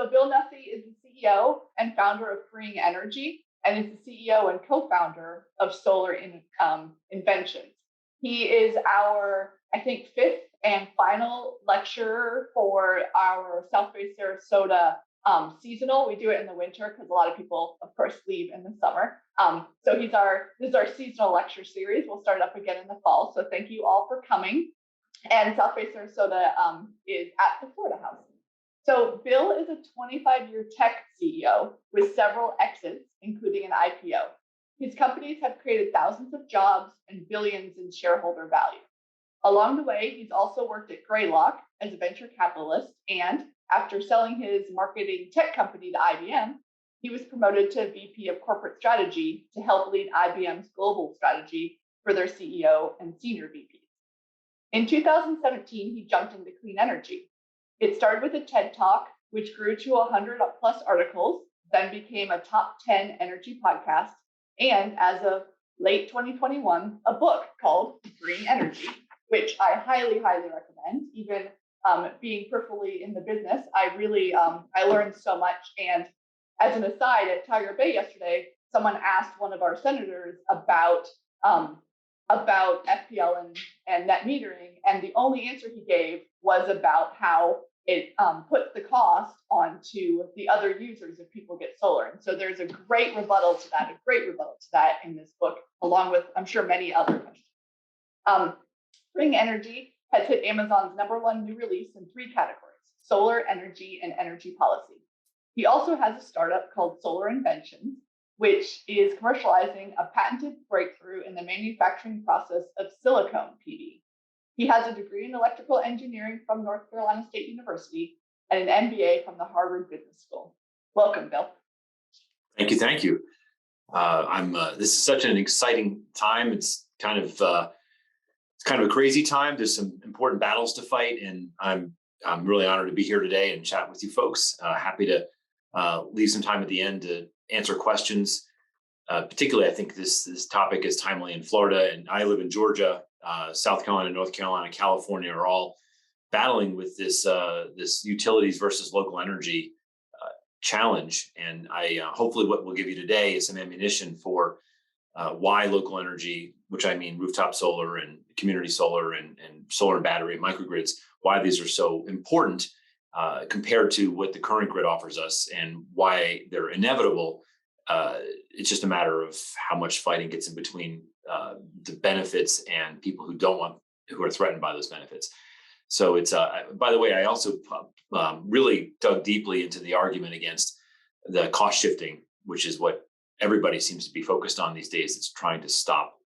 So Bill Nussey is the CEO and founder of Freeing Energy, and is the CEO and co-founder of Inventions. He is our, I think, fifth and final lecturer for our South Bay Sarasota seasonal. We do it in the winter because a lot of people, of course, leave in the summer. So this is our seasonal lecture series. We'll start up again in the fall. So thank you all for coming. And South Bay Sarasota is at the Florida House. So Bill is a 25-year tech CEO with several exits, including an IPO. His companies have created thousands of jobs and billions in shareholder value. Along the way, he's also worked at Greylock as a venture capitalist, and after selling his marketing tech company to IBM, he was promoted to VP of Corporate Strategy to help lead IBM's global strategy for their CEO and senior VPs. In 2017, he jumped into clean energy. It started with a TED Talk, which grew to 100 plus articles, then became a top 10 energy podcast, and as of late 2021, a book called Freeing Energy, which I highly, highly recommend. Even being peripherally in the business, I learned so much. And as an aside, at Tiger Bay yesterday, someone asked one of our senators about FPL and net metering, and the only answer he gave was about how it puts the cost onto the other users if people get solar. And so there's a great rebuttal to that in this book, along with, I'm sure, many other questions. Freeing Energy has hit Amazon's #1 new release in 3 categories: solar, energy, and energy policy. He also has a startup called Solar Invention, which is commercializing a patented breakthrough in the manufacturing process of silicone PV. He has a degree in electrical engineering from North Carolina State University and an MBA from the Harvard Business School. Welcome, Bill. Thank you. This is such an exciting time. It's kind of a crazy time. There's some important battles to fight, and I'm really honored to be here today and chat with you folks. Happy to leave some time at the end to answer questions. Particularly, I think this topic is timely in Florida, and I live in Georgia. South Carolina, North Carolina, California are all battling with this utilities versus local energy challenge. And I hopefully what we'll give you today is some ammunition for why local energy, which I mean rooftop solar and community solar and solar and battery microgrids, why these are so important compared to what the current grid offers us, and why they're inevitable. It's just a matter of how much fighting gets in between the benefits and people who are threatened by those benefits. So it's, by the way, I also really dug deeply into the argument against the cost shifting, which is what everybody seems to be focused on these days. It's trying to stop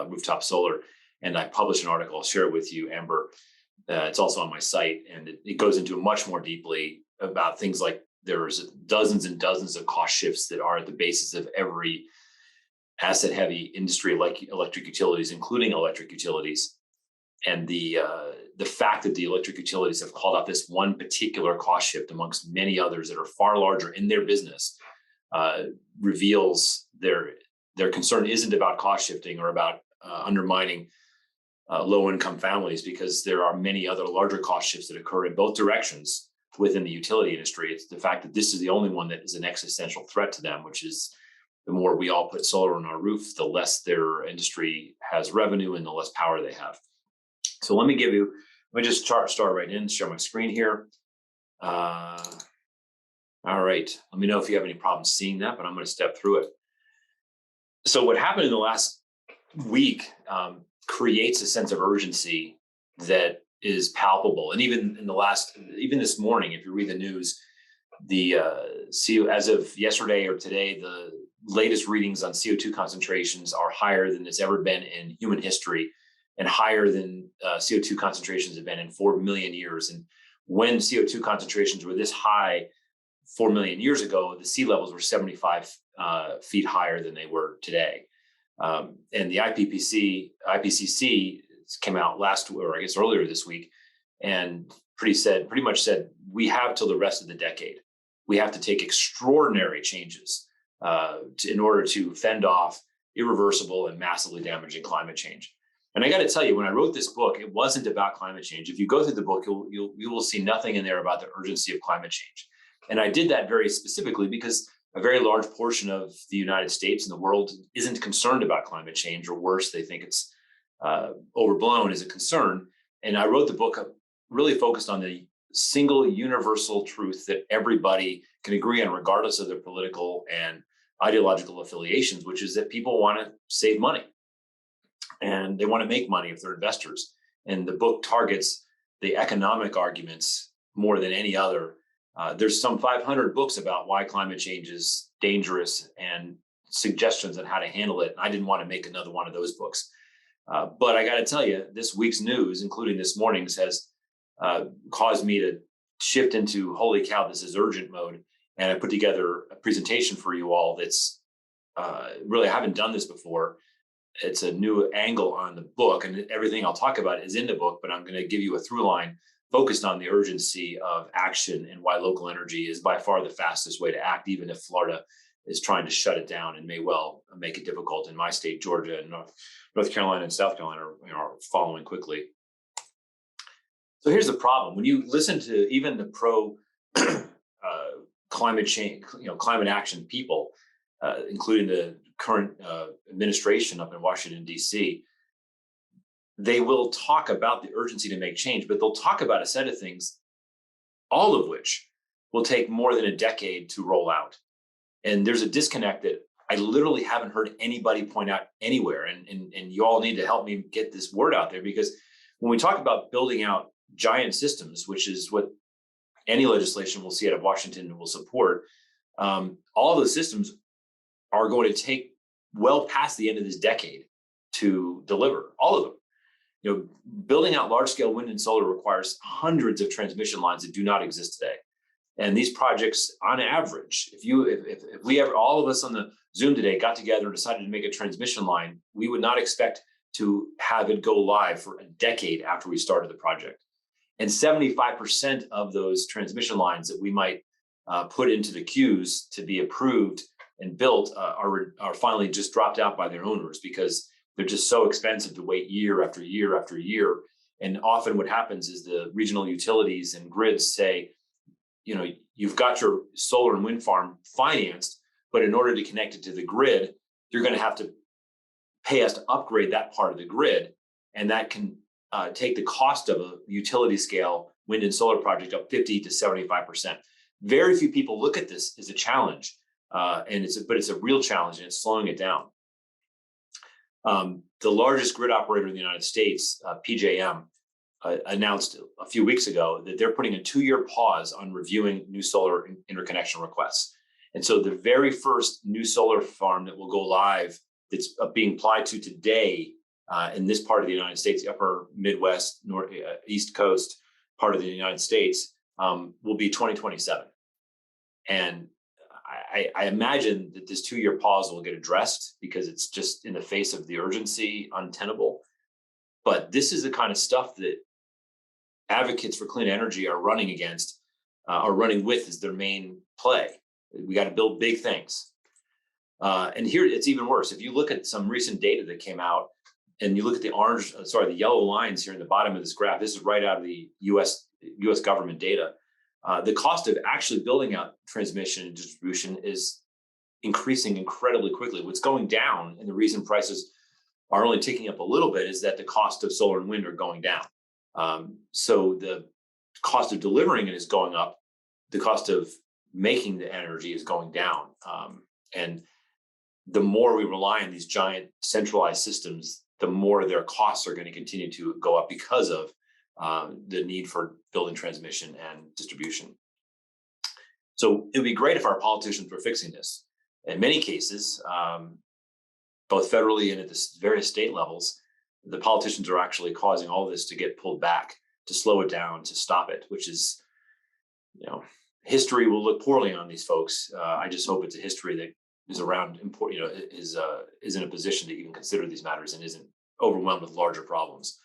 rooftop solar. And I published an article, I'll share it with you, Amber. It's also on my site, and it goes into much more deeply about things like there's dozens and dozens of cost shifts that are at the basis of every asset-heavy industry like electric utilities, including electric utilities. And the fact that the electric utilities have called out this one particular cost shift amongst many others that are far larger in their business reveals their concern isn't about cost shifting or about undermining low-income families, because there are many other larger cost shifts that occur in both directions within the utility industry. It's the fact that this is the only one that is an existential threat to them, which is the more we all put solar on our roof, the less their industry has revenue and the less power they have. So let me just start right in, share my screen here. All right, let me know if you have any problems seeing that, but I'm going to step through it. So what happened in the last week creates a sense of urgency that is palpable. And even this morning, if you read the news, as of yesterday or today, the latest readings on CO2 concentrations are higher than it's ever been in human history, and higher than CO2 concentrations have been in 4 million years. And when CO2 concentrations were this high 4 million years ago, the sea levels were 75 feet higher than they were today. And the IPCC came out earlier this week, and pretty much said we have till the rest of the decade. We have to take extraordinary changes in order to fend off irreversible and massively damaging climate change. And I got to tell you, when I wrote this book, it wasn't about climate change. If you go through the book, you will see nothing in there about the urgency of climate change. And I did that very specifically because a very large portion of the United States and the world isn't concerned about climate change, or worse, they think it's overblown as a concern. And I wrote the book really focused on the single universal truth that everybody can agree on, regardless of their political and ideological affiliations, which is that people want to save money and they want to make money if they're investors. And the book targets the economic arguments more than any other. There's some 500 books about why climate change is dangerous and suggestions on how to handle it. And I didn't want to make another one of those books. But I got to tell you, this week's news, including this morning's, has caused me to shift into, holy cow, this is urgent mode. And I put together a presentation for you all that's really, I haven't done this before. It's a new angle on the book, and everything I'll talk about is in the book, but I'm going to give you a through line focused on the urgency of action and why local energy is by far the fastest way to act, even if Florida is trying to shut it down and may well make it difficult in my state, Georgia, and North Carolina and South Carolina are following quickly. So here's the problem. When you listen to even the pro climate change, climate action people, including the current administration up in Washington, D.C., they will talk about the urgency to make change, but they'll talk about a set of things, all of which will take more than a decade to roll out. And there's a disconnect that I literally haven't heard anybody point out anywhere. And you all need to help me get this word out there, because when we talk about building out giant systems, which is what any legislation we'll see out of Washington will support, all those systems are going to take well past the end of this decade to deliver, all of them. Building out large-scale wind and solar requires hundreds of transmission lines that do not exist today. And these projects, on average, if we ever, all of us on the Zoom today got together and decided to make a transmission line, we would not expect to have it go live for a decade after we started the project. And 75% of those transmission lines that we might put into the queues to be approved and built are finally just dropped out by their owners, because they're just so expensive to wait year after year after year. And often what happens is the regional utilities and grids say, you've got your solar and wind farm financed, but in order to connect it to the grid, you're going to have to pay us to upgrade that part of the grid. And that can take the cost of a utility scale wind and solar project up 50 to 75%. Very few people look at this as a challenge, but it's a real challenge, and it's slowing it down. The largest grid operator in the United States, PJM, announced a few weeks ago that they're putting a 2-year pause on reviewing new solar interconnection requests. And so the very first new solar farm that will go live, that's being applied to today in this part of the United States, the upper Midwest, East Coast part of the United States, will be 2027. And I imagine that this 2-year pause will get addressed, because it's just, in the face of the urgency, untenable. But this is the kind of stuff that advocates for clean energy are running against, are running with as their main play. We got to build big things. And here it's even worse. If you look at some recent data that came out, and you look at the yellow lines here in the bottom of this graph, this is right out of the US government data. The cost of actually building out transmission and distribution is increasing incredibly quickly. What's going down, and the reason prices are only ticking up a little bit, is that the cost of solar and wind are going down. So the cost of delivering it is going up. The cost of making the energy is going down. And the more we rely on these giant centralized systems, the more their costs are going to continue to go up, because of the need for building transmission and distribution. So it would be great if our politicians were fixing this. In many cases, both federally and at the various state levels, the politicians are actually causing all of this to get pulled back, to slow it down, to stop it, which is, history will look poorly on these folks. I just hope it's a history that is around, is in a position to even consider these matters and isn't overwhelmed with larger problems.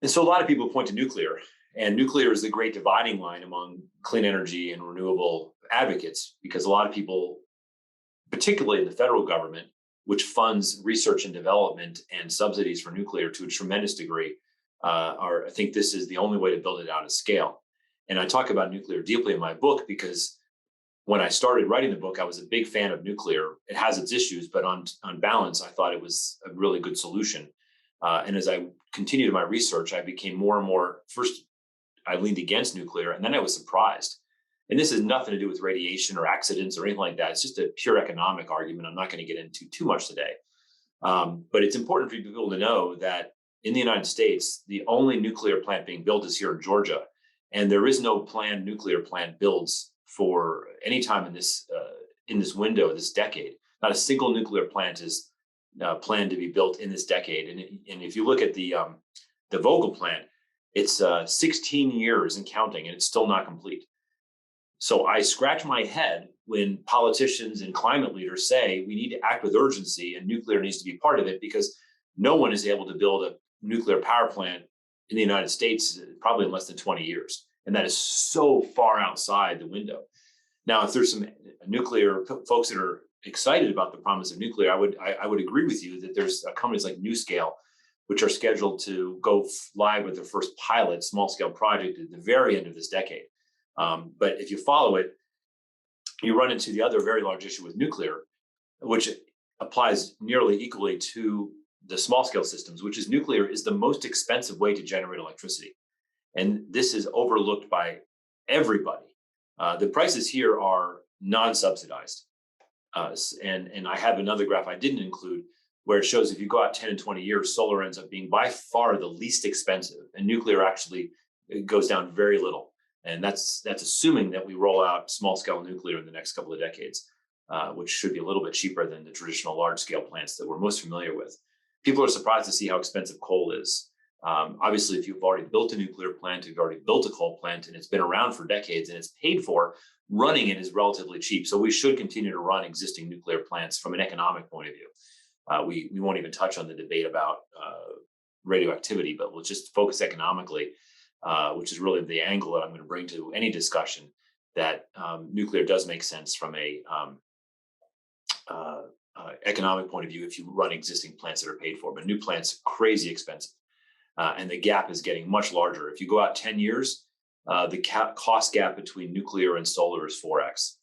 And so a lot of people point to nuclear, and nuclear is the great dividing line among clean energy and renewable advocates, because a lot of people, particularly in the federal government, which funds research and development and subsidies for nuclear to a tremendous degree, think this is the only way to build it out at scale. And I talk about nuclear deeply in my book because when I started writing the book, I was a big fan of nuclear. It has its issues, but on balance, I thought it was a really good solution. And as I continued my research, I became more and more, first, I leaned against nuclear, and then I was surprised. And this has nothing to do with radiation or accidents or anything like that. It's just a pure economic argument I'm not going to get into too much today. But it's important for people to know that in the United States, the only nuclear plant being built is here in Georgia. And there is no planned nuclear plant builds for any time in this window, this decade. Not a single nuclear plant is planned to be built in this decade. And if you look at the Vogtle plant, it's 16 years and counting, and it's still not complete. So I scratch my head when politicians and climate leaders say we need to act with urgency and nuclear needs to be part of it, because no one is able to build a nuclear power plant in the United States probably in less than 20 years. And that is so far outside the window. Now, if there's some nuclear folks that are excited about the promise of nuclear, I would agree with you that there's companies like NuScale, which are scheduled to go live with their first pilot small scale project at the very end of this decade. But if you follow it, you run into the other very large issue with nuclear, which applies nearly equally to the small scale systems, which is nuclear is the most expensive way to generate electricity. And this is overlooked by everybody. The prices here are non-subsidized. And I have another graph I didn't include where it shows if you go out 10 and 20 years, solar ends up being by far the least expensive, and nuclear actually goes down very little. And that's assuming that we roll out small scale nuclear in the next couple of decades, which should be a little bit cheaper than the traditional large scale plants that we're most familiar with. People are surprised to see how expensive coal is. Obviously, if you've already built a nuclear plant, you've already built a coal plant, and it's been around for decades and it's paid for, running it is relatively cheap. So we should continue to run existing nuclear plants from an economic point of view. We won't even touch on the debate about radioactivity, but we'll just focus economically, which is really the angle that I'm going to bring to any discussion, that nuclear does make sense from a economic point of view if you run existing plants that are paid for. But new plants are crazy expensive, and the gap is getting much larger. If you go out 10 years, the cost gap between nuclear and solar is 4x.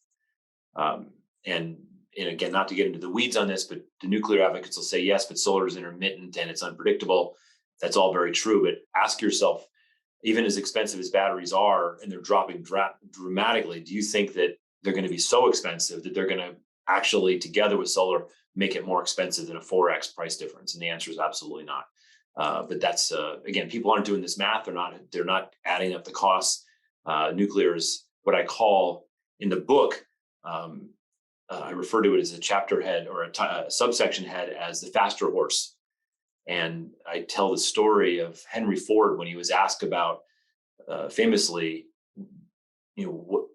And again, not to get into the weeds on this, but the nuclear advocates will say, yes, but solar is intermittent and it's unpredictable. That's all very true. But ask yourself, even as expensive as batteries are, and they're dropping dramatically, do you think that they're going to be so expensive that they're going to actually, together with solar, make it more expensive than a 4x price difference? And the answer is absolutely not. But that's, again, people aren't doing this math. They're not adding up the costs. Nuclear is what I call in the book, I refer to it as a chapter head or a subsection head as the faster horse. And I tell the story of Henry Ford when he was asked about, famously, what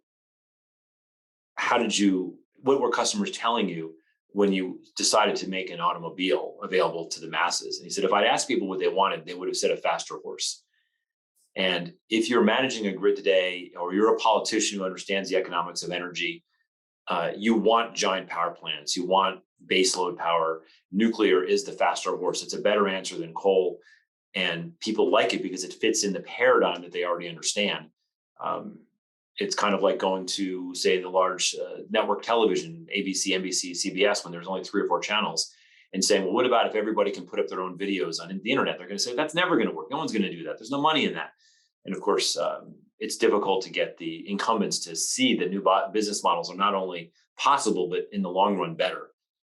were customers telling you when you decided to make an automobile available to the masses? And he said, if I'd asked people what they wanted, they would have said a faster horse. And if you're managing a grid today, or you're a politician who understands the economics of energy, you want giant power plants, you want baseload power. Nuclear is the faster horse. It's a better answer than coal. And people like it because it fits in the paradigm that they already understand. It's kind of like going to, say, the large network television, ABC, NBC, CBS, when there's only 3 or 4 channels, and saying, well, what about if everybody can put up their own videos on the internet? They're going to say, that's never going to work. No one's going to do that. There's no money in that. And of course, it's difficult to get the incumbents to see that new business models are not only possible, but in the long run, better.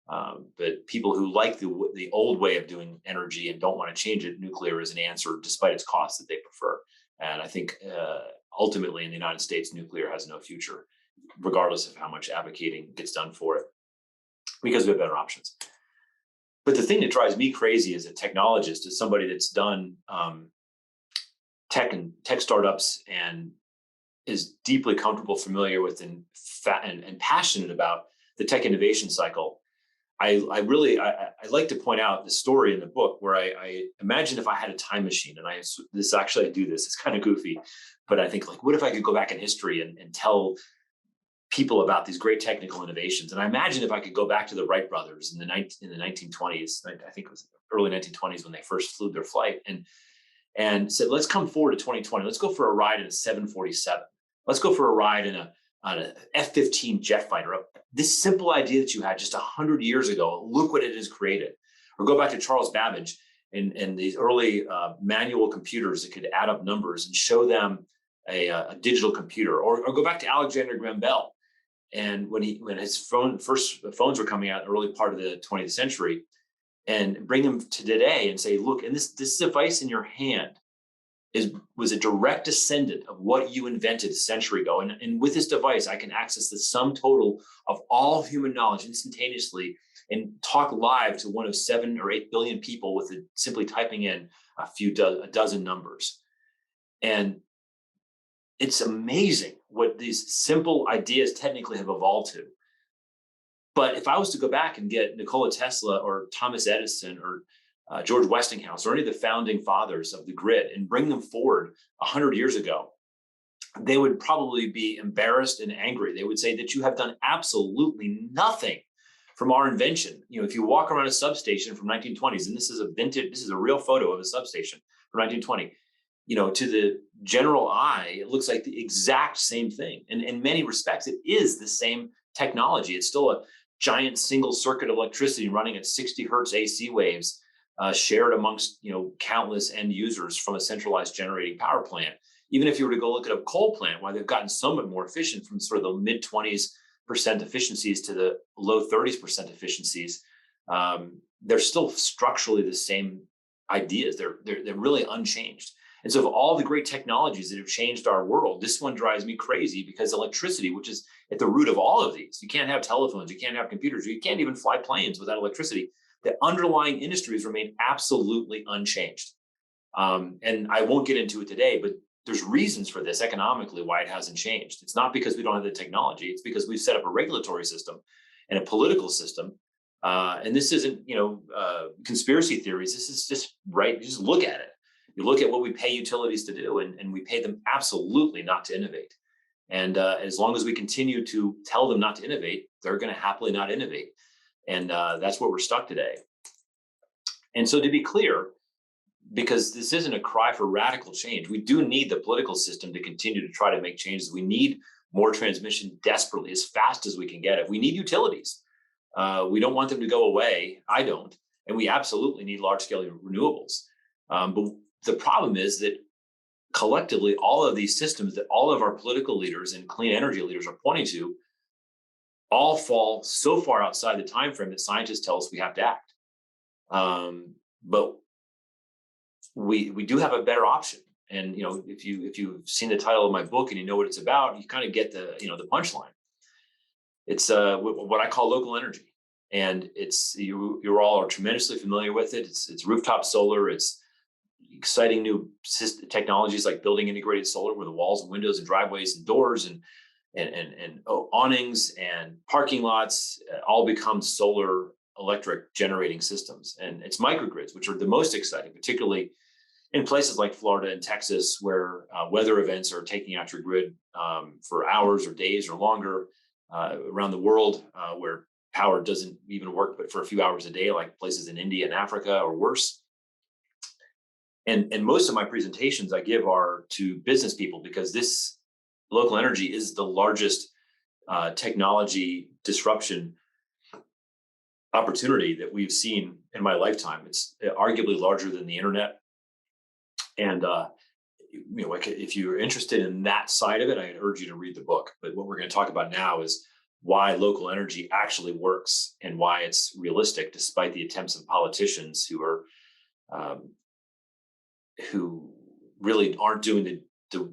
But people who like the old way of doing energy and don't want to change it, nuclear is an answer, despite its costs, that they prefer. And I think ultimately in the United States, nuclear has no future, regardless of how much advocating gets done for it, because we have better options. But the thing that drives me crazy as a technologist, as somebody that's done tech startups and is deeply comfortable, familiar with, and passionate about the tech innovation cycle, I like to point out the story in the book where I imagine if I had a time machine, and I do this, it's kind of goofy, but I think, like, what if I could go back in history and tell people about these great technical innovations? And I imagine if I could go back to the Wright brothers in the 1920s, I think it was early 1920s when they first flew their flight, and and said, let's come forward to 2020. Let's go for a ride in a 747. Let's go for a ride in on an F-15 jet fighter. This simple idea that you had just 100 years ago, look what it has created. Or go back to Charles Babbage and these early manual computers that could add up numbers and show them a digital computer. Or go back to Alexander Graham Bell. And when his first phones were coming out in the early part of the 20th century, and bring them to today and say, look, and this device in your hand was a direct descendant of what you invented a century ago. And with this device, I can access the sum total of all human knowledge instantaneously and talk live to one of 7 or 8 billion people with simply typing in a dozen numbers. And it's amazing what these simple ideas technically have evolved to. But if I was to go back and get Nikola Tesla or Thomas Edison or George Westinghouse or any of the founding fathers of the grid and bring them forward 100 years ago, they would probably be embarrassed and angry. They would say that you have done absolutely nothing from our invention. If you walk around a substation from 1920s, and this is a real photo of a substation from 1920, to the general eye, it looks like the exact same thing. And in many respects, it is the same technology. It's still a giant single circuit of electricity running at 60 hertz AC waves, shared amongst countless end users from a centralized generating power plant. Even if you were to go look at a coal plant, why they've gotten somewhat more efficient from sort of the mid 20s% efficiencies to the low 30s% efficiencies, they're still structurally the same ideas. They're really unchanged. And so of all the great technologies that have changed our world, this one drives me crazy because electricity, which is at the root of all of these, you can't have telephones, you can't have computers, you can't even fly planes without electricity. The underlying industries remain absolutely unchanged. And I won't get into it today, but there's reasons for this economically why it hasn't changed. It's not because we don't have the technology. It's because we've set up a regulatory system and a political system. And this isn't, conspiracy theories. This is just right. You just look at it. You look at what we pay utilities to do, and we pay them absolutely not to innovate. And as long as we continue to tell them not to innovate, they're going to happily not innovate. And that's where we're stuck today. And so to be clear, because this isn't a cry for radical change, we do need the political system to continue to try to make changes. We need more transmission desperately, as fast as we can get it. We need utilities. We don't want them to go away. I don't. And we absolutely need large-scale renewables. But the problem is that collectively, all of these systems that all of our political leaders and clean energy leaders are pointing to all fall so far outside the time frame that scientists tell us we have to act. But we do have a better option. And if you've seen the title of my book and you know what it's about, you kind of get the punchline. It's what I call local energy, and you all are tremendously familiar with it. It's rooftop solar. It's exciting new technologies like building integrated solar, where the walls and windows and driveways and doors and awnings and parking lots all become solar electric generating systems. And it's microgrids, which are the most exciting, particularly in places like Florida and Texas, where weather events are taking out your grid for hours or days or longer, around the world where power doesn't even work but for a few hours a day, like places in India and Africa or worse. And most of my presentations I give are to business people, because this local energy is the largest technology disruption opportunity that we've seen in my lifetime. It's arguably larger than the internet. And if you're interested in that side of it, I urge you to read the book. But what we're going to talk about now is why local energy actually works and why it's realistic, despite the attempts of politicians who really aren't doing the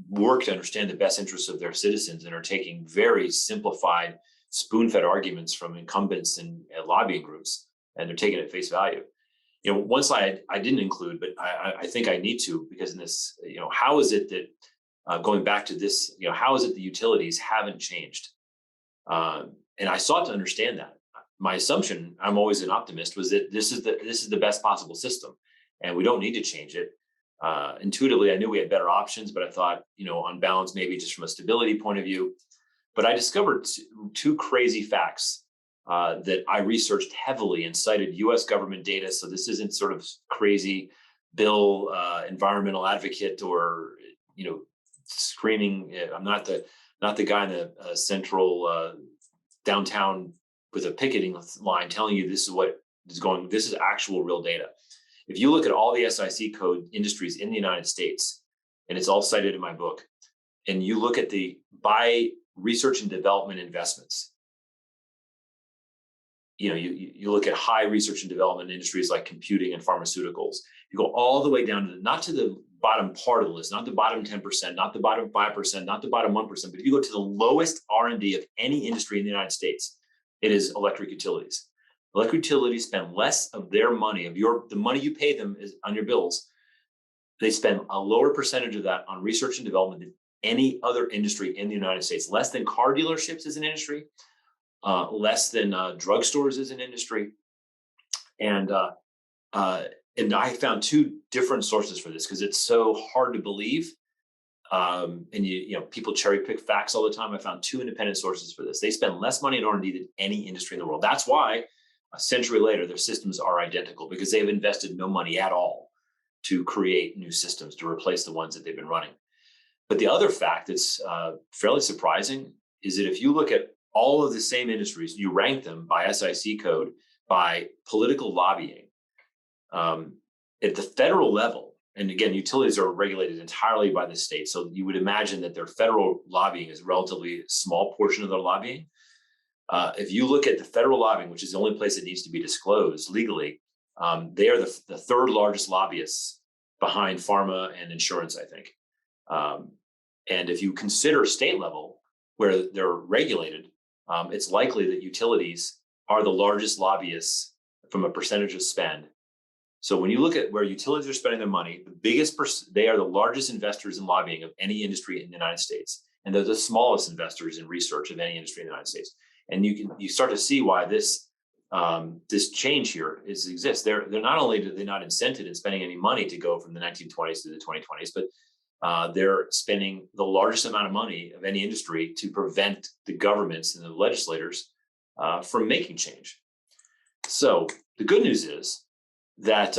work to understand the best interests of their citizens and are taking very simplified, spoon-fed arguments from incumbents and lobbying groups, and they're taking it at face value. One slide I didn't include, but I think I need to, because in this, how is it that going back to this, how is it the utilities haven't changed? And I sought to understand that. My assumption, I'm always an optimist, was that this is the best possible system, and we don't need to change it. Intuitively, I knew we had better options, but I thought, on balance, maybe just from a stability point of view. But I discovered two crazy facts that I researched heavily and cited U.S. government data. So this isn't sort of crazy Bill environmental advocate, or screaming. I'm not the guy in the central downtown with a picketing line telling you this is what is going. This is actual real data. If you look at all the SIC code industries in the United States, and it's all cited in my book, and you look at the by research and development investments, you look at high research and development industries like computing and pharmaceuticals. You go all the way down to not to the bottom part of the list, not the bottom 10%, not the bottom 5%, not the bottom 1%, but if you go to the lowest R&D of any industry in the United States, it is electric utilities. Electric utilities spend less of their money, the money you pay them is on your bills. They spend a lower percentage of that on research and development than any other industry in the United States. Less than car dealerships as an industry, less than drugstores as an industry. And I found two different sources for this because it's so hard to believe. And people cherry pick facts all the time. I found two independent sources for this. They spend less money in R&D than any industry in the world. That's why a century later, their systems are identical, because they've invested no money at all to create new systems to replace the ones that they've been running. But the other fact that's fairly surprising is that if you look at all of the same industries, you rank them by SIC code, by political lobbying, at the federal level, and again, utilities are regulated entirely by the state. So you would imagine that their federal lobbying is a relatively small portion of their lobbying. If you look at the federal lobbying, which is the only place that needs to be disclosed legally, they are the third largest lobbyists behind pharma and insurance, I think. And if you consider state level, where they're regulated, it's likely that utilities are the largest lobbyists from a percentage of spend. So when you look at where utilities are spending their money, they are the largest investors in lobbying of any industry in the United States. And they're the smallest investors in research of any industry in the United States. And you start to see why this change here exists. They're not only do they not incented in spending any money to go from the 1920s to the 2020s, but they're spending the largest amount of money of any industry to prevent the governments and the legislators from making change. So the good news is that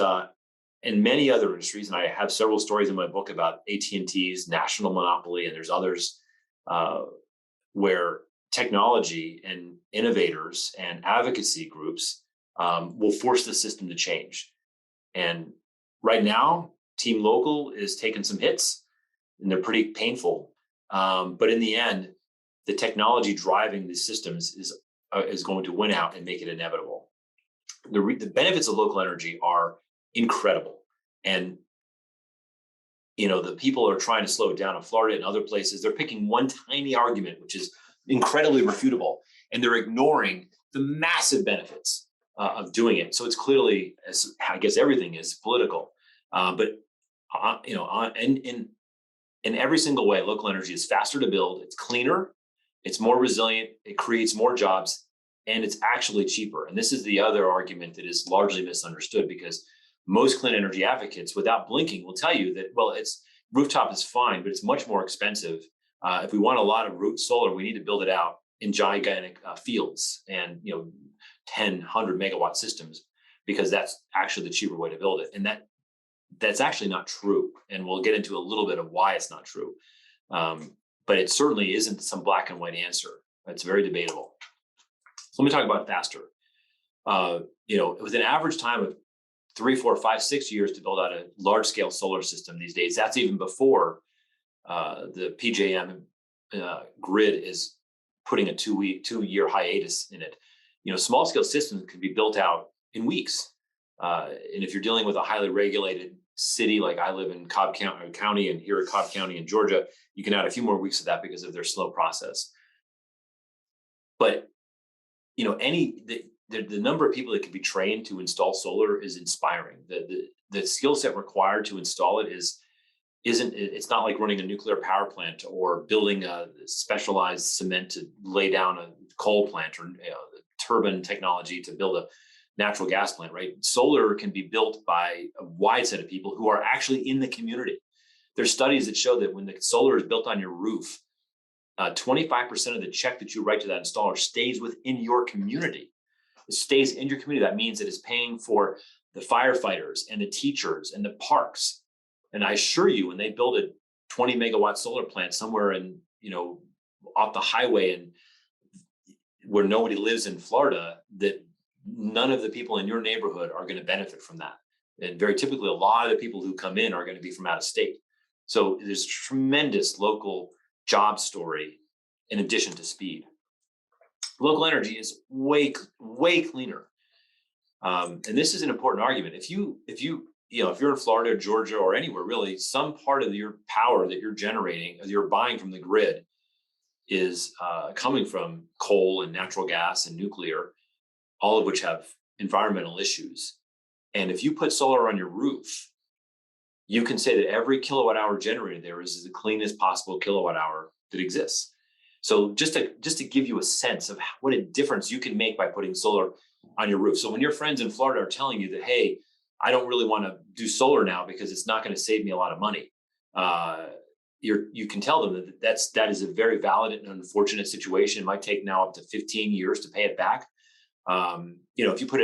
in many other industries, and I have several stories in my book about AT&T's national monopoly, and there's others where technology and innovators and advocacy groups will force the system to change. And right now, Team Local is taking some hits, and they're pretty painful. But in the end, the technology driving these systems is going to win out and make it inevitable. The benefits of local energy are incredible. And the people are trying to slow it down in Florida and other places. They're picking one tiny argument, which is incredibly refutable, and they're ignoring the massive benefits of doing it. So it's clearly, as I guess everything is, political. But in every single way, local energy is faster to build. It's cleaner. It's more resilient. It creates more jobs, and it's actually cheaper. And this is the other argument that is largely misunderstood, because most clean energy advocates, without blinking, will tell you that, well, rooftop is fine, but it's much more expensive. If we want a lot of root solar, we need to build it out in gigantic fields and 10, 100 megawatt systems, because that's actually the cheaper way to build it. And that's actually not true. And we'll get into a little bit of why it's not true. But it certainly isn't some black and white answer. It's very debatable. So let me talk about faster. With an average time of 3, 4, 5, 6 years to build out a large scale solar system these days, that's even before the PJM grid is putting a 2-year hiatus in it. Small scale systems can be built out in weeks. And if you're dealing with a highly regulated city, like I live in Cobb County and here at Cobb County in Georgia, you can add a few more weeks to that because of their slow process. But the number of people that can be trained to install solar is inspiring. The skill set required to install it it's not like running a nuclear power plant or building a specialized cement to lay down a coal plant, or turbine technology to build a natural gas plant, right? Solar can be built by a wide set of people who are actually in the community. There's studies that show that when the solar is built on your roof, 25% of the check that you write to that installer stays within your community. It stays in your community. That means that it's paying for the firefighters and the teachers and the parks. And I assure you, when they build a 20 megawatt solar plant somewhere in, off the highway and where nobody lives in Florida, that none of the people in your neighborhood are going to benefit from that. And very typically, a lot of the people who come in are going to be from out of state. So there's tremendous local job story in addition to speed. Local energy is way cleaner. And this is an important argument. If you're in Florida or Georgia or anywhere really, some part of your power that you're generating, as you're buying from the grid, is coming from coal and natural gas and nuclear, all of which have environmental issues. And if you put solar on your roof, you can say that every kilowatt hour generated there is the cleanest possible kilowatt hour that exists. So just to give you a sense of what a difference you can make by putting solar on your roof. So when your friends in Florida are telling you that, hey, I don't really want to do solar now because it's not going to save me a lot of money, you can tell them that is a very valid and unfortunate situation. It might take now up to 15 years to pay it back. If you put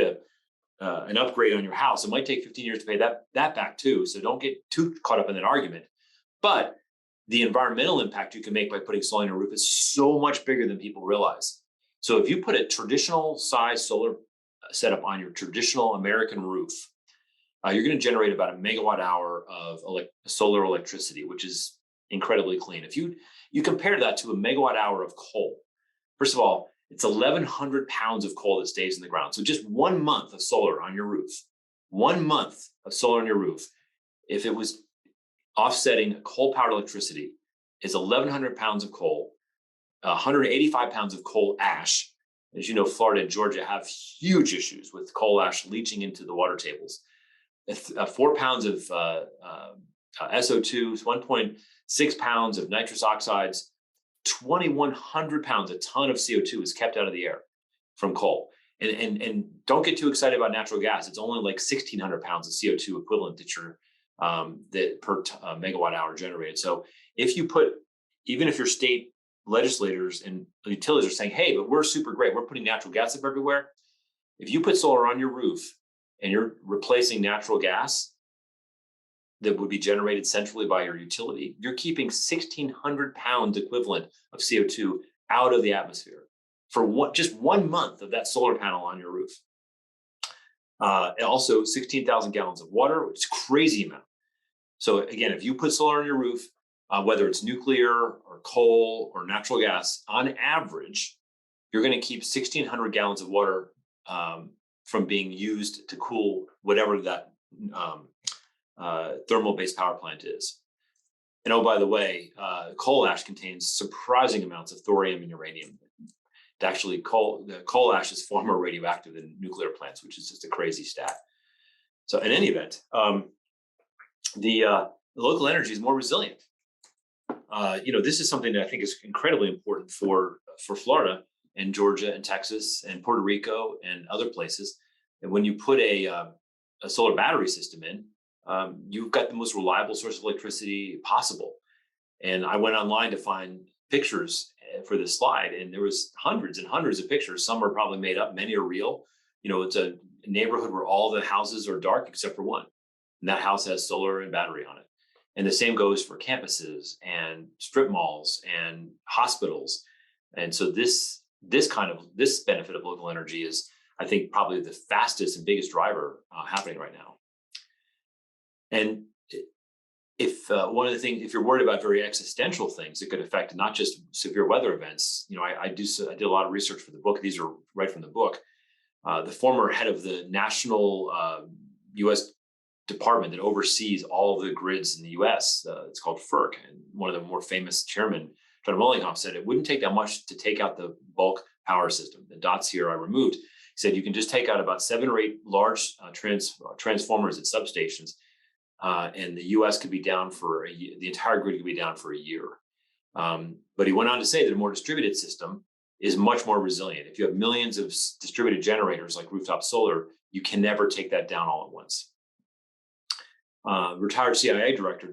an upgrade on your house, it might take 15 years to pay that back too. So don't get too caught up in that argument. But the environmental impact you can make by putting solar on your roof is so much bigger than people realize. So if you put a traditional size solar setup on your traditional American roof, you're going to generate about a megawatt hour of solar electricity, which is incredibly clean. If you compare that to a megawatt hour of coal, first of all, it's 1,100 pounds of coal that stays in the ground. So just 1 month of solar on your roof, 1 month of solar on your roof, if it was offsetting coal-powered electricity, is 1,100 pounds of coal, 185 pounds of coal ash. As you know, Florida and Georgia have huge issues with coal ash leaching into the water tables. 4 pounds of SO2, 1.6 pounds of nitrous oxides, 2,100 pounds, a ton of CO2 is kept out of the air from coal. And don't get too excited about natural gas. It's only like 1,600 pounds of CO2 equivalent that per megawatt hour generated. So even if your state legislators and utilities are saying, hey, but we're super great, we're putting natural gas up everywhere. If you put solar on your roof and you're replacing natural gas that would be generated centrally by your utility, you're keeping 1,600 pounds equivalent of CO2 out of the atmosphere for just 1 month of that solar panel on your roof. And also 16,000 gallons of water, which is a crazy amount. So again, if you put solar on your roof, whether it's nuclear or coal or natural gas, on average, you're going to keep 1,600 gallons of water from being used to cool whatever that thermal-based power plant is. And oh, by the way, coal ash contains surprising amounts of thorium and uranium. Actually, coal ash is far more radioactive than nuclear plants, which is just a crazy stat. So in any event, the local energy is more resilient. This is something that I think is incredibly important for Florida and Georgia and Texas and Puerto Rico and other places. And when you put a solar battery system in, you've got the most reliable source of electricity possible. And I went online to find pictures for this slide, and there was hundreds and hundreds of pictures. Some are probably made up, many are real. It's a neighborhood where all the houses are dark except for one, and that house has solar and battery on it. And the same goes for campuses and strip malls and hospitals. And so this benefit of local energy is, I think, probably the fastest and biggest driver happening right now. And if if you're worried about very existential things that could affect not just severe weather events, I did a lot of research for the book. These are right from the book. The former head of the national U.S. department that oversees all of the grids in the U.S., it's called FERC, and one of the more famous chairman, John Rollinghoff, said it wouldn't take that much to take out the bulk power system. The dots here I removed. He said you can just take out about 7 or 8 large transformers at substations, and the U.S. could be down for a year. The entire grid could be down for a year. But he went on to say that a more distributed system is much more resilient. If you have millions of distributed generators like rooftop solar, you can never take that down all at once. Retired CIA director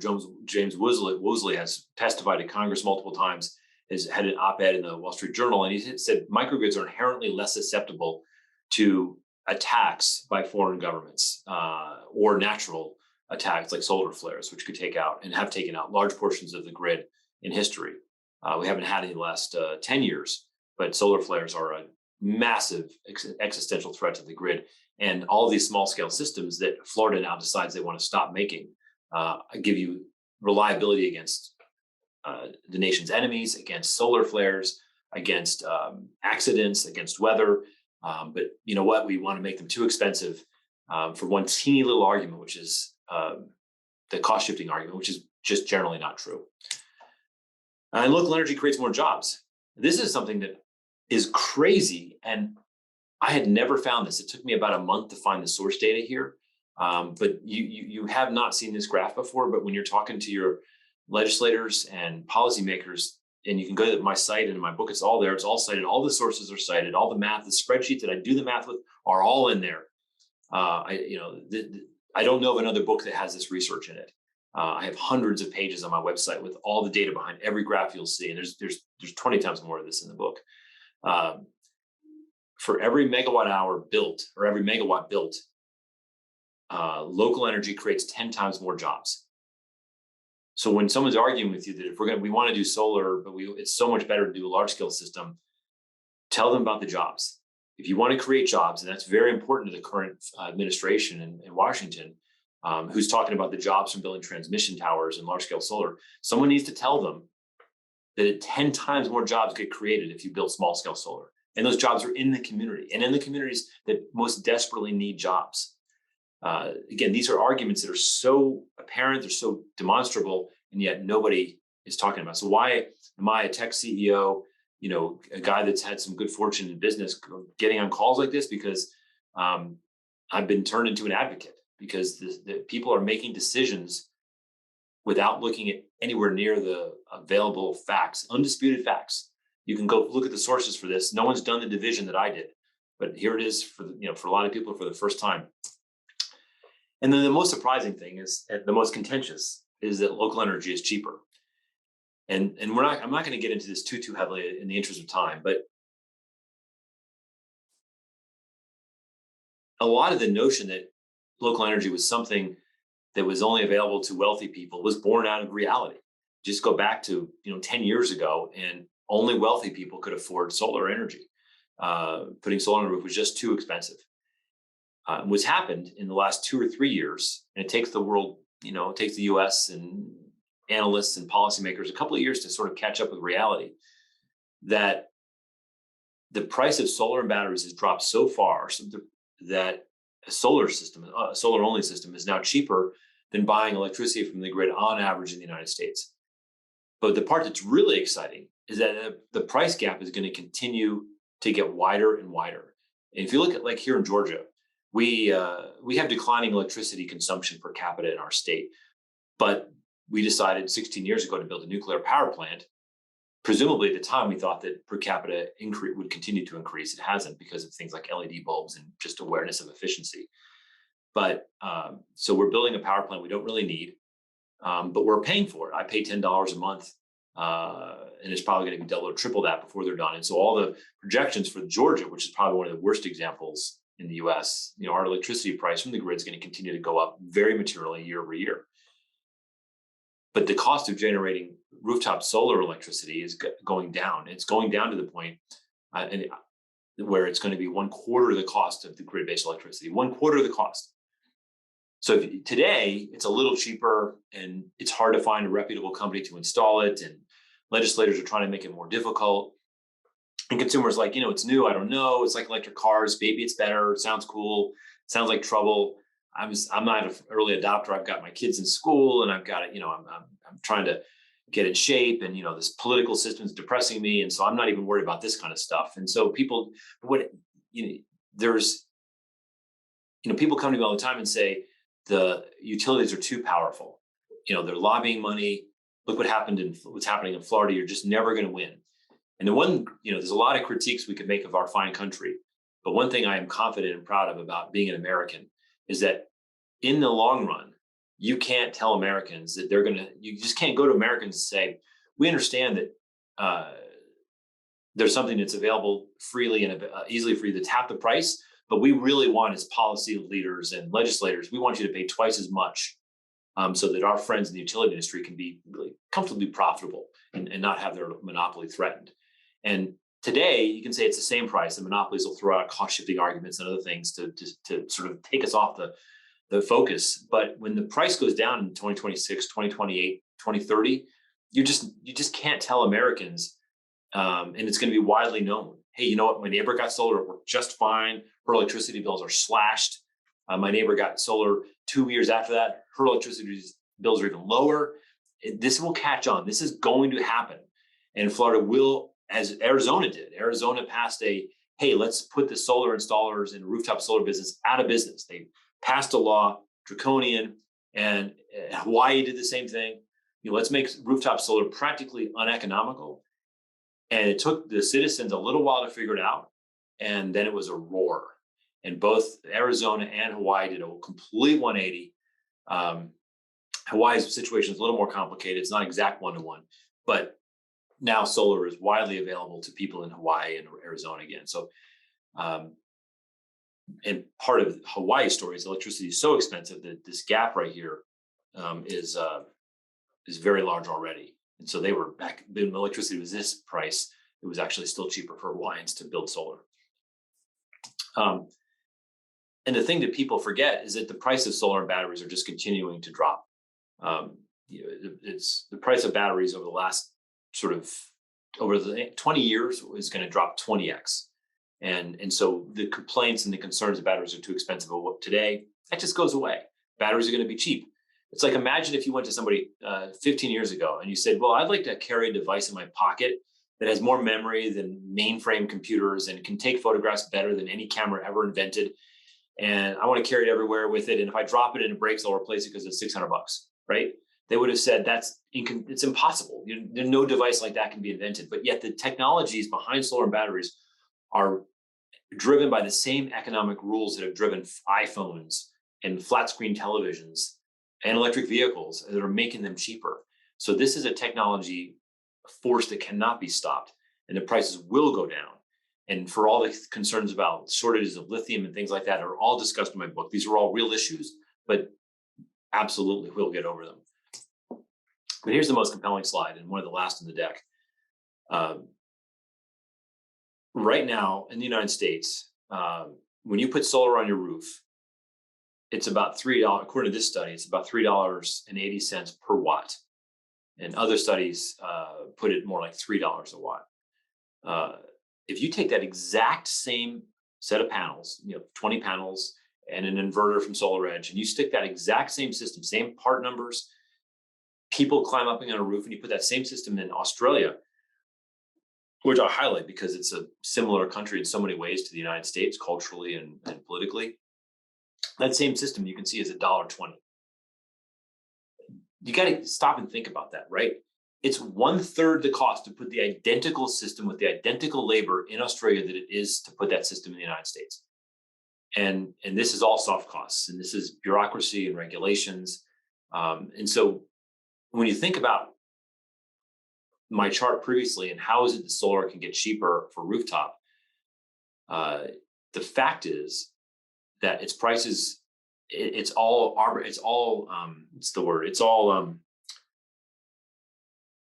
James Woosley has testified to Congress multiple times, has had an op-ed in the Wall Street Journal, and he said microgrids are inherently less susceptible to attacks by foreign governments or natural attacks like solar flares, which could take out and have taken out large portions of the grid in history. We haven't had any the last 10 years, but solar flares are a massive existential threat to the grid. And all these small scale systems that Florida now decides they want to stop making give you reliability against the nation's enemies, against solar flares, against accidents, against weather. But you know what? We want to make them too expensive for one teeny little argument, which is the cost shifting argument, which is just generally not true. And local energy creates more jobs. This is something that is crazy. And I had never found this. It took me about a month to find the source data here. But you have not seen this graph before. But when you're talking to your legislators and policymakers, and you can go to my site and in my book, it's all there. It's all cited. All the sources are cited. All the math, the spreadsheets that I do the math with are all in there. I don't know of another book that has this research in it. I have hundreds of pages on my website with all the data behind every graph you'll see, and there's 20 times more of this in the book. For every megawatt hour built or every megawatt built, local energy creates 10 times more jobs. So when someone's arguing with you that if we want to do solar, but it's so much better to do a large scale system, tell them about the jobs. If you want to create jobs, and that's very important to the current administration in Washington, who's talking about the jobs from building transmission towers and large scale solar, someone needs to tell them that 10 times more jobs get created if you build small scale solar. And those jobs are in the community and in the communities that most desperately need jobs. Again, these are arguments that are so apparent, they're so demonstrable, and yet nobody is talking about. So why am I a tech CEO, a guy that's had some good fortune in business, getting on calls like this? Because I've been turned into an advocate, because the people are making decisions without looking at anywhere near the available facts, undisputed facts. You can go look at the sources for this. No one's done the division that I did, but here it is for a lot of people for the first time. And then the most surprising thing is, the most contentious, is that local energy is cheaper. And I'm not going to get into this too heavily in the interest of time, but a lot of the notion that local energy was something that was only available to wealthy people was born out of reality. Just go back to 10 years ago, and only wealthy people could afford solar energy. Putting solar on the roof was just too expensive. What's happened in the last 2 or 3 years, and it takes the world, it takes the US and analysts and policymakers a couple of years to sort of catch up with reality, that the price of solar and batteries has dropped so far that a solar only system is now cheaper than buying electricity from the grid on average in the United States. But the part that's really exciting is that the price gap is going to continue to get wider and wider. And if you look at, like, here in Georgia, we have declining electricity consumption per capita in our state, but we decided 16 years ago to build a nuclear power plant. Presumably at the time, we thought that per capita increase would continue to increase. It hasn't, because of things like LED bulbs and just awareness of efficiency. But so we're building a power plant we don't really need, but we're paying for it. I pay $10 a month, and it's probably going to be double or triple that before they're done. And so all the projections for Georgia, which is probably one of the worst examples in the US, our electricity price from the grid is going to continue to go up very materially year over year. But the cost of generating rooftop solar electricity is going down. It's going down to the point where it's going to be 1/4 of the cost of the grid-based electricity, 1/4 of the cost. So today it's a little cheaper, and it's hard to find a reputable company to install it, and legislators are trying to make it more difficult. And consumers like, it's new, I don't know. It's like electric cars, maybe it's better. It sounds cool. It sounds like trouble. I'm not an early adopter. I've got my kids in school, and I've got it. I'm trying to get in shape, and this political system is depressing me, and so I'm not even worried about this kind of stuff. And so people come to me all the time and say the utilities are too powerful. They're lobbying money. Look what's happening in Florida. You're just never going to win. And there's a lot of critiques we could make of our fine country, but one thing I am confident and proud of about being an American is that in the long run, you can't tell Americans that you just can't go to Americans and say, we understand that there's something that's available freely and easily for you to tap the price, But we really want, as policy leaders and legislators, we want you to pay twice as much, so that our friends in the utility industry can be really comfortably profitable and not have their monopoly threatened. And today, you can say it's the same price. The monopolies will throw out cost shifting arguments and other things to sort of take us off the focus. But when the price goes down in 2026, 2028, 2030, you just can't tell Americans, and it's going to be widely known. Hey, you know what? My neighbor got solar, it worked just fine. Her electricity bills are slashed. My neighbor got solar 2 years after that. Her electricity bills are even lower. This will catch on. This is going to happen. And Florida will, as Arizona did. Arizona passed hey, let's put the solar installers and rooftop solar business out of business. They passed a law, draconian, and Hawaii did the same thing. Let's make rooftop solar practically uneconomical. And it took the citizens a little while to figure it out. And then it was a roar. And both Arizona and Hawaii did a complete 180. Hawaii's situation is a little more complicated. It's not exact one-to-one, but now solar is widely available to people in Hawaii and Arizona again. So, and part of Hawaii's story is electricity is so expensive that this gap right here is very large already. And so they were back when electricity was this price, it was actually still cheaper for Hawaiians to build solar. And the thing that people forget is that the price of solar and batteries are just continuing to drop. It's the price of batteries over the last over the 20 years is going to drop 20x. And so the complaints and the concerns that batteries are too expensive today, that just goes away. Batteries are going to be cheap. It's like, imagine if you went to somebody 15 years ago and you said, well, I'd like to carry a device in my pocket that has more memory than mainframe computers and can take photographs better than any camera ever invented. And I want to carry it everywhere with it. And if I drop it and it breaks, I'll replace it because it's $600, right? They would have said it's impossible. No device like that can be invented. But yet the technologies behind solar and batteries are driven by the same economic rules that have driven iPhones and flat screen televisions and electric vehicles that are making them cheaper. So this is a technology force that cannot be stopped, and the prices will go down. And for all the concerns about shortages of lithium and things like that are all discussed in my book. These are all real issues, but absolutely we'll get over them. But here's the most compelling slide and one of the last in the deck. Right now in the United States, when you put solar on your roof, it's about $3, according to this study, it's about $3.80 per watt. And other studies put it more like $3 a watt. If you take that exact same set of panels, 20 panels and an inverter from SolarEdge, and you stick that exact same system, same part numbers, people climb up on a roof, and you put that same system in Australia, which I highlight because it's a similar country in so many ways to the United States, culturally and politically. That same system you can see is $1.20. You got to stop and think about that, right? It's 1/3 the cost to put the identical system with the identical labor in Australia that it is to put that system in the United States. And this is all soft costs, and this is bureaucracy and regulations. And so when you think about my chart previously and how is it that solar can get cheaper for rooftop, the fact is that its prices, it's all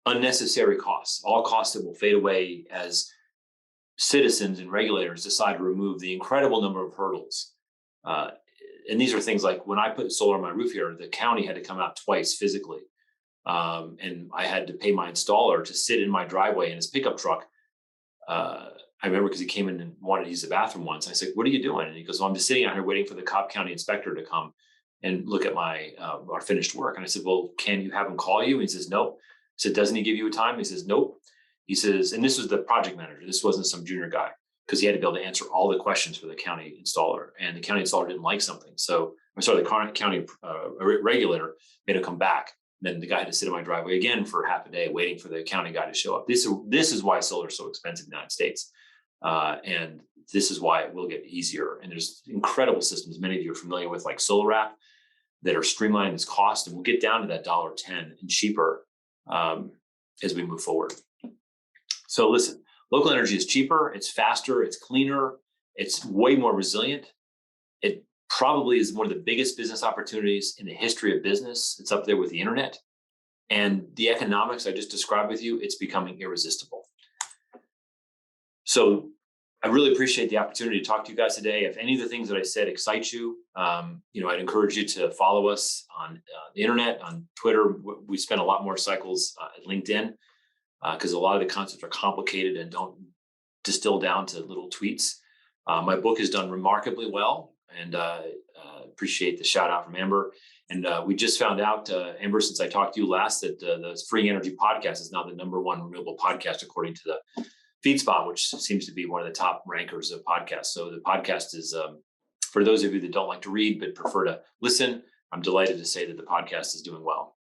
unnecessary costs, all costs that will fade away as citizens and regulators decide to remove the incredible number of hurdles. And these are things like when I put solar on my roof here, the county had to come out twice physically. And I had to pay my installer to sit in my driveway in his pickup truck. I remember because he came in and wanted to use the bathroom once. I said, "What are you doing?" And he goes, "Well, I'm just sitting out here waiting for the Cobb County inspector to come and look at our finished work." And I said, "Well, can you have him call you?" And he says, "Nope." I said, "Doesn't he give you a time?" He says, "Nope." He says, and this was the project manager. This wasn't some junior guy, because he had to be able to answer all the questions for the county installer. And the county installer didn't like something. So the county regulator made him come back. Then the guy had to sit in my driveway again for half a day waiting for the county guy to show up. This is why solar is so expensive in the United States. And this is why it will get easier. And there's incredible systems, many of you are familiar with, like SolarApp, that are streamlining this cost. And we'll get down to that $1.10 and cheaper as we move forward. So listen, local energy is cheaper, it's faster, it's cleaner, It's way more resilient. It probably is one of the biggest business opportunities in the history of business. It's up there with the internet. And the economics I just described with you, it's becoming irresistible. So I really appreciate the opportunity to talk to you guys today. If any of the things that I said excite you, I'd encourage you to follow us on the internet, on Twitter. We spend a lot more cycles at LinkedIn because a lot of the concepts are complicated and don't distill down to little tweets. My book has done remarkably well, and appreciate the shout out from Amber. And we just found out, Amber, since I talked to you last, that the Free Energy podcast is now the #1 renewable podcast according to the FeedSpot, which seems to be one of the top rankers of podcasts. So the podcast is, for those of you that don't like to read but prefer to listen, I'm delighted to say that the podcast is doing well.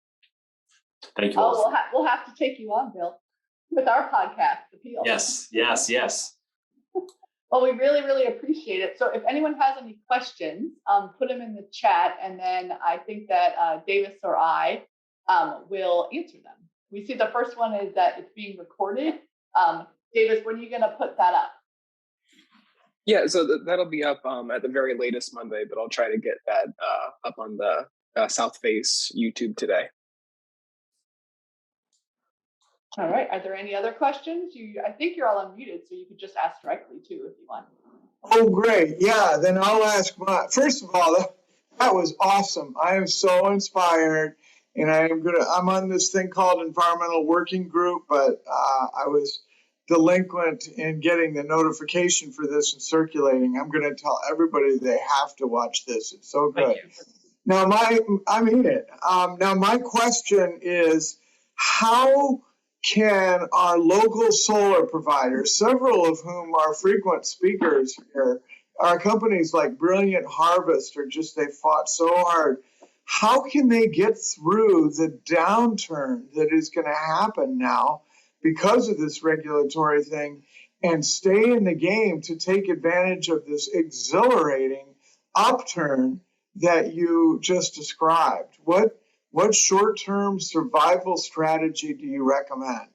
Thank you all. We'll have to take you on, Bill, with our podcast, Appeal. Yes. Well, we really, really appreciate it. So if anyone has any questions, put them in the chat, and then I think that Davis or I will answer them. We see the first one is that it's being recorded. Davis, when are you going to put that up? Yeah, so that'll be up at the very latest Monday, but I'll try to get that up on the South Face YouTube today. All right. Are there any other questions? I think you're all unmuted, so you could just ask directly too if you want. Oh, great. Yeah, then I'll ask first of all, that was awesome. I am so inspired, and I'm on this thing called Environmental Working Group, but I was delinquent in getting the notification for this and circulating. I'm going to tell everybody they have to watch this. It's so good. Now, I'm in it. Now, my question is, how can our local solar providers, several of whom are frequent speakers here, are companies like Brilliant Harvest, they fought so hard. How can they get through the downturn that is going to happen now because of this regulatory thing and stay in the game to take advantage of this exhilarating upturn that you just described? What short-term survival strategy do you recommend?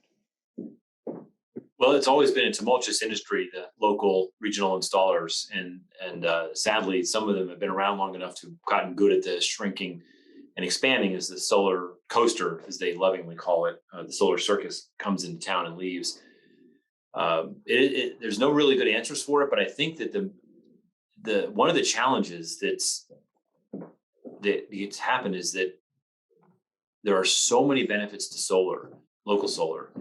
Well, it's always been a tumultuous industry, the local regional installers, and sadly, some of them have been around long enough to have gotten good at the shrinking and expanding as the solar coaster, as they lovingly call it, the solar circus comes into town and leaves. There's no really good answers for it, but I think that the one of the challenges that's happened is that there are so many benefits to solar, local solar,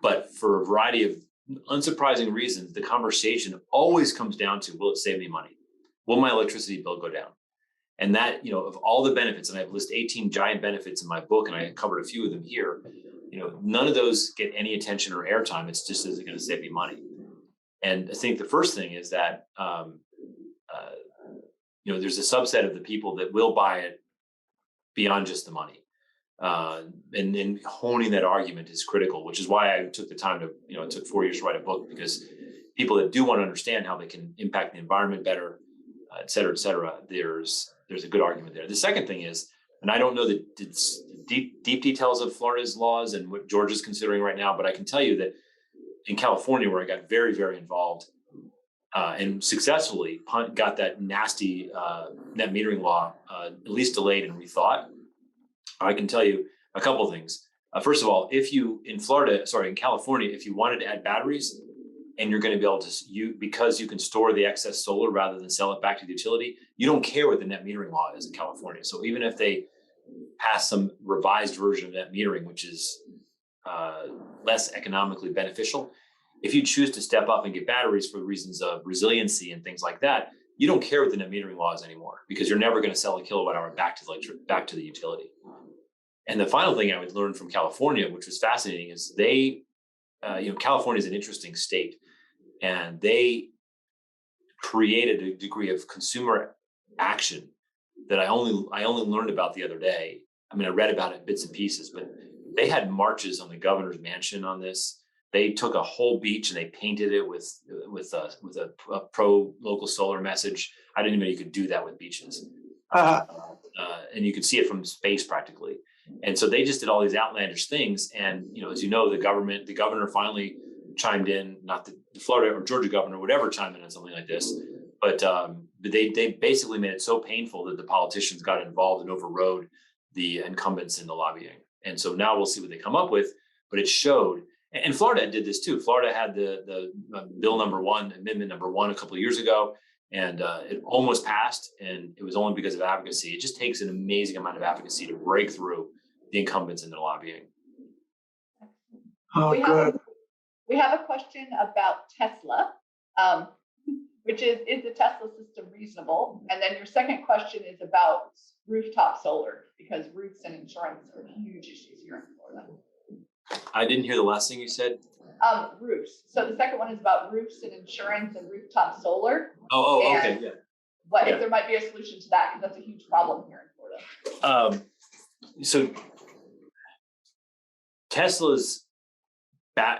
but for a variety of unsurprising reasons, the conversation always comes down to, will it save me money? Will my electricity bill go down? And that, of all the benefits, and I've listed 18 giant benefits in my book, and I covered a few of them here, none of those get any attention or airtime. It's just, is it going to save me money? And I think the first thing is that, there's a subset of the people that will buy it beyond just the money. And honing that argument is critical, which is why I took the time to, it took 4 years to write a book, because people that do want to understand how they can impact the environment better, et cetera, there's a good argument there. The second thing is, and I don't know the deep details of Florida's laws and what Georgia's considering right now, but I can tell you that in California, where I got very, very involved and successfully got that nasty net metering law at least delayed and rethought, I can tell you a couple of things. First of all, in California, if you wanted to add batteries and you're going to be able to, because you can store the excess solar rather than sell it back to the utility, you don't care what the net metering law is in California. So even if they pass some revised version of net metering, which is less economically beneficial, if you choose to step up and get batteries for reasons of resiliency and things like that, you don't care what the net metering law is anymore, because you're never going to sell a kilowatt hour back to the utility. And the final thing I would learn from California, which was fascinating, is California is an interesting state, and they created a degree of consumer action that I only learned about the other day. I mean, I read about it in bits and pieces, but they had marches on the governor's mansion on this. They took a whole beach and they painted it with a pro local solar message. I didn't even know you could do that with beaches, and you could see it from space practically. And so they just did all these outlandish things. And as you know, the governor finally chimed in, not the Florida or Georgia governor would ever chime in on something like this, but they basically made it so painful that the politicians got involved and overrode the incumbents in the lobbying. And so now we'll see what they come up with, but it showed, and Florida did this too. Florida had the bill amendment number one a couple of years ago, and it almost passed, and it was only because of advocacy. It just takes an amazing amount of advocacy to break through the incumbents in the lobbying. Oh, good. We have a question about Tesla, which is the Tesla system reasonable? And then your second question is about rooftop solar, because roofs and insurance are huge issues here in Florida. I didn't hear the last thing you said. Roofs. So the second one is about roofs and insurance and rooftop solar. Okay, yeah. What if there might be a solution to that? Because that's a huge problem here in Florida. So Tesla's,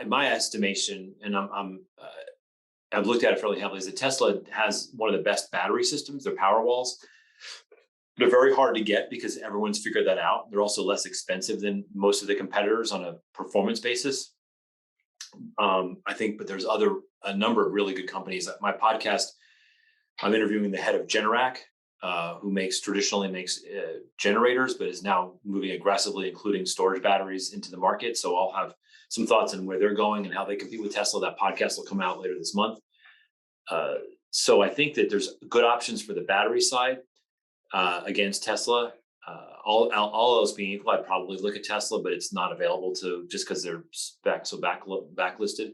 in my estimation, and I've looked at it fairly heavily, is that Tesla has one of the best battery systems. Their power walls, they're very hard to get because everyone's figured that out. They're also less expensive than most of the competitors on a performance basis. I think, but there's a number of really good companies. My podcast, I'm interviewing the head of Generac, who traditionally makes generators, but is now moving aggressively, including storage batteries, into the market. So I'll have some thoughts on where they're going and how they compete with Tesla. That podcast will come out later this month. So I think that there's good options for the battery side against Tesla. All else being equal, I'd probably look at Tesla, but it's not available to just because they're backlisted.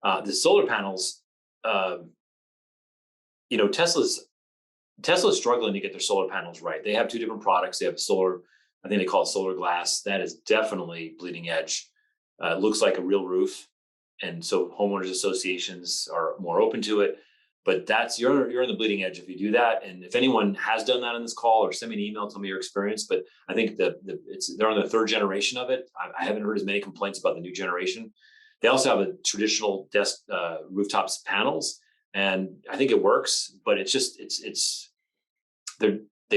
The solar panels, Tesla's struggling to get their solar panels right. They have two different products. They have solar, I think they call it solar glass. That is definitely bleeding edge. It looks like a real roof. And so homeowners associations are more open to it, but you're in the bleeding edge if you do that. And if anyone has done that on this call, or send me an email, tell me your experience. But I think they're on the third generation of it. I haven't heard as many complaints about the new generation. They also have a traditional rooftops panels, and I think it works, but they've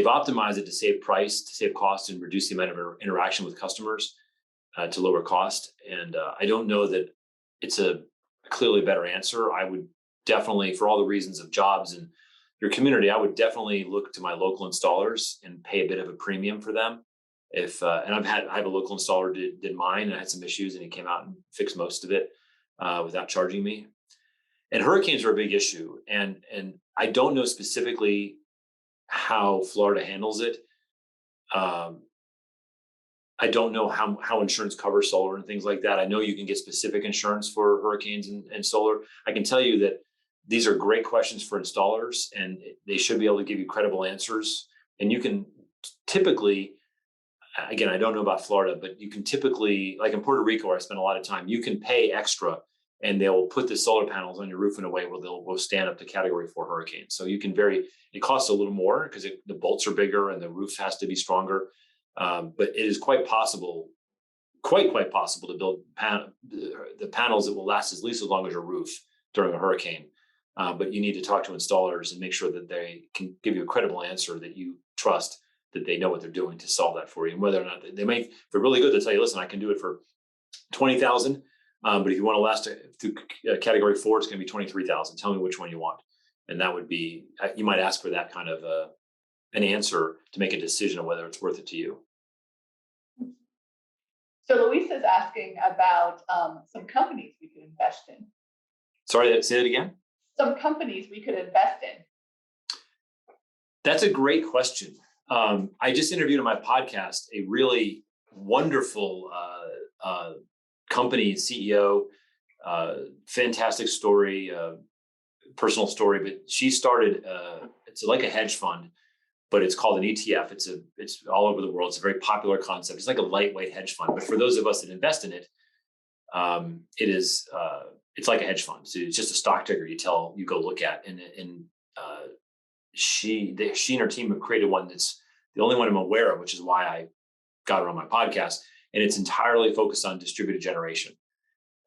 optimized it to save price, to save cost, and reduce the amount of interaction with customers to lower cost. And I don't know that it's a clearly better answer. I would definitely, for all the reasons of jobs and your community, I would definitely look to my local installers and pay a bit of a premium for them. And I have a local installer did mine, and I had some issues, and he came out and fixed most of it without charging me. And hurricanes are a big issue, and I don't know specifically how Florida handles it. I don't know how insurance covers solar and things like that. I know you can get specific insurance for hurricanes and solar. I can tell you that these are great questions for installers, and they should be able to give you credible answers. And you can typically, again, I don't know about Florida, but you can typically, like in Puerto Rico, where I spend a lot of time, you can pay extra and they'll put the solar panels on your roof in a way where they'll stand up to Category 4 hurricanes. So you can it costs a little more because the bolts are bigger and the roof has to be stronger. But it is quite possible to build the panels that will last at least as long as your roof during a hurricane. But you need to talk to installers and make sure that they can give you a credible answer that you trust, that they know what they're doing to solve that for you. And whether or not they may, if they're really good, they'll tell you, listen, I can do it for $20,000. But if you want to last through Category 4, it's going to be $23,000. Tell me which one you want. And that would be, you might ask for that kind of an answer to make a decision on whether it's worth it to you. So Luis is asking about some companies we could invest in. Sorry, say that again? Some companies we could invest in. That's a great question. I just interviewed on my podcast a really wonderful company CEO, fantastic story, personal story, but she started, it's like a hedge fund, but it's called an ETF. It's all over the world. It's a very popular concept. It's like a lightweight hedge fund, but for those of us that invest in it, it's like a hedge fund. So it's just a stock ticker you go look at. And she and her team have created one that's the only one I'm aware of, which is why I got her on my podcast. And it's entirely focused on distributed generation,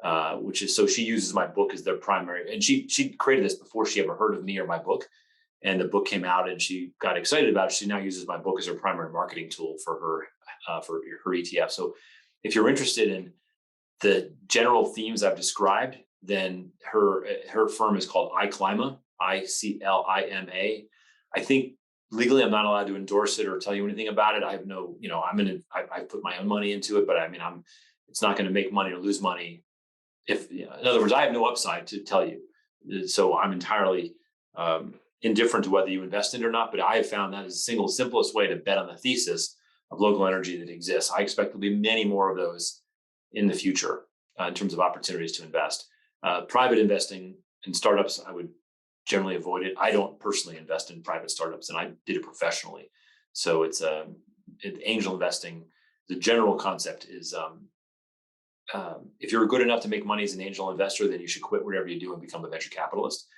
so she uses my book as their primary. And she created this before she ever heard of me or my book. And the book came out and she got excited about it. She now uses my book as her primary marketing tool for her ETF. So if you're interested in the general themes I've described, then her firm is called iClima, ICLIMA. I think legally I'm not allowed to endorse it or tell you anything about it. I have no, I put my own money into it, but I mean, it's not going to make money or lose money. In other words, I have no upside to tell you. So I'm entirely indifferent to whether you invest in it or not, but I have found that is the single simplest way to bet on the thesis of local energy that exists. I expect there'll be many more of those in the future in terms of opportunities to invest. Private investing in startups, I would generally avoid it. I don't personally invest in private startups, and I did it professionally. So it's angel investing. The general concept is if you're good enough to make money as an angel investor, then you should quit whatever you do and become a venture capitalist.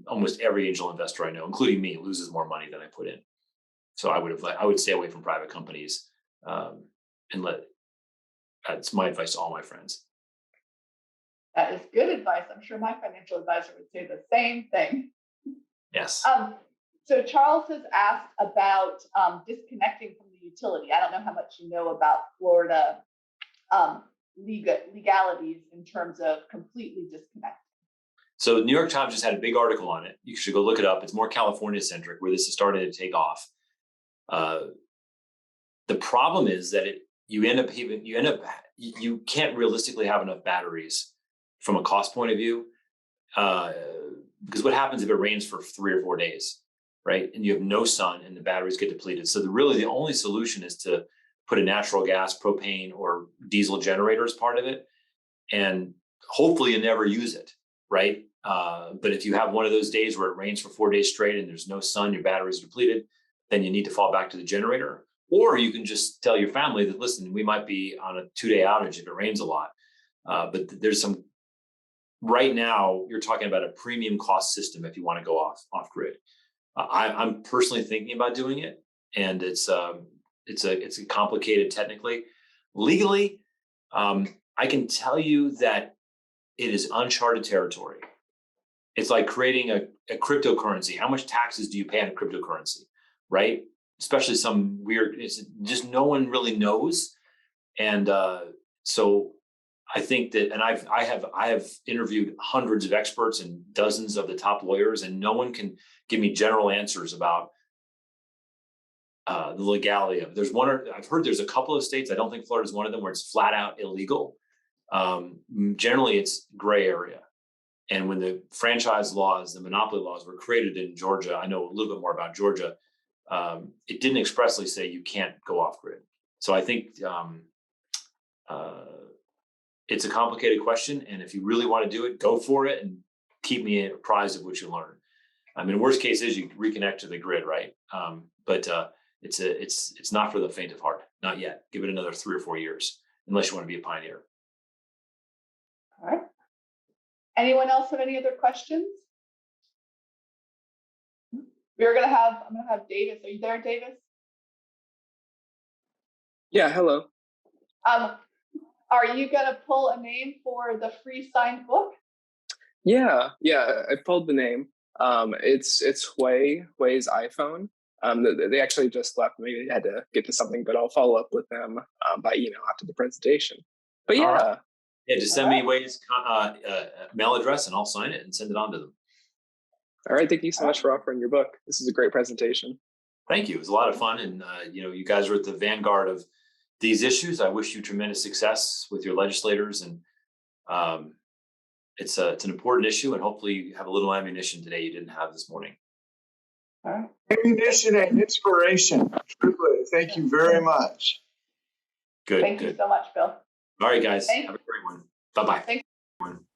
Almost every angel investor I know, including me, loses more money than I put in. So I would stay away from private companies and that's my advice to all my friends. That is good advice. I'm sure my financial advisor would say the same thing. Yes. So Charles has asked about disconnecting from the utility. I don't know how much you know about Florida legalities in terms of completely disconnecting. So the New York Times just had a big article on it. You should go look it up. It's more California centric, where this is starting to take off. The problem is that you can't realistically have enough batteries from a cost point of view, because what happens if it rains for 3 or 4 days, right? And you have no sun and the batteries get depleted. So the only solution is to put a natural gas, propane, or diesel generator as part of it, and hopefully you never use it, right? But if you have one of those days where it rains for 4 days straight and there's no sun, your battery's depleted, then you need to fall back to the generator. Or you can just tell your family that, listen, we might be on a 2-day outage if it rains a lot. But there's right now, you're talking about a premium cost system if you want to go off grid. I'm personally thinking about doing it, and it's complicated technically. Legally, I can tell you that it is uncharted territory. It's like creating a cryptocurrency. How much taxes do you pay on a cryptocurrency, right? Especially some weird, it's just no one really knows. And so I think that, and I have interviewed hundreds of experts and dozens of the top lawyers, and no one can give me general answers about the legality of it. I've heard there's a couple of states, I don't think Florida is one of them, where it's flat out illegal. Generally it's gray area. And when the franchise laws, the monopoly laws were created in Georgia, I know a little bit more about Georgia, it didn't expressly say you can't go off grid. So I think it's a complicated question. And if you really want to do it, go for it and keep me apprised of what you learn. I mean, worst case is you reconnect to the grid, right? But it's not for the faint of heart, not yet. Give it another 3 or 4 years, unless you want to be a pioneer. All right. Anyone else have any other questions? I'm going to have Davis. Are you there, Davis? Yeah, hello. Are you going to pull a name for the free signed book? Yeah, I pulled the name. It's Hui's iPhone. They actually just left. Maybe they had to get to something, but I'll follow up with them by email after the presentation. But yeah. Right. Yeah, just send me Hui's mail address and I'll sign it and send it on to them. All right, thank you so much for offering your book. This is a great presentation. Thank you. It was a lot of fun, and you guys are at the vanguard of these issues. I wish you tremendous success with your legislators, and it's an important issue, and hopefully you have a little ammunition today you didn't have this morning. All right. Ammunition and inspiration. Truly, thank you very much. Good. Thank you so much, Bill. All right, guys. Have a great one. Bye-bye. Thank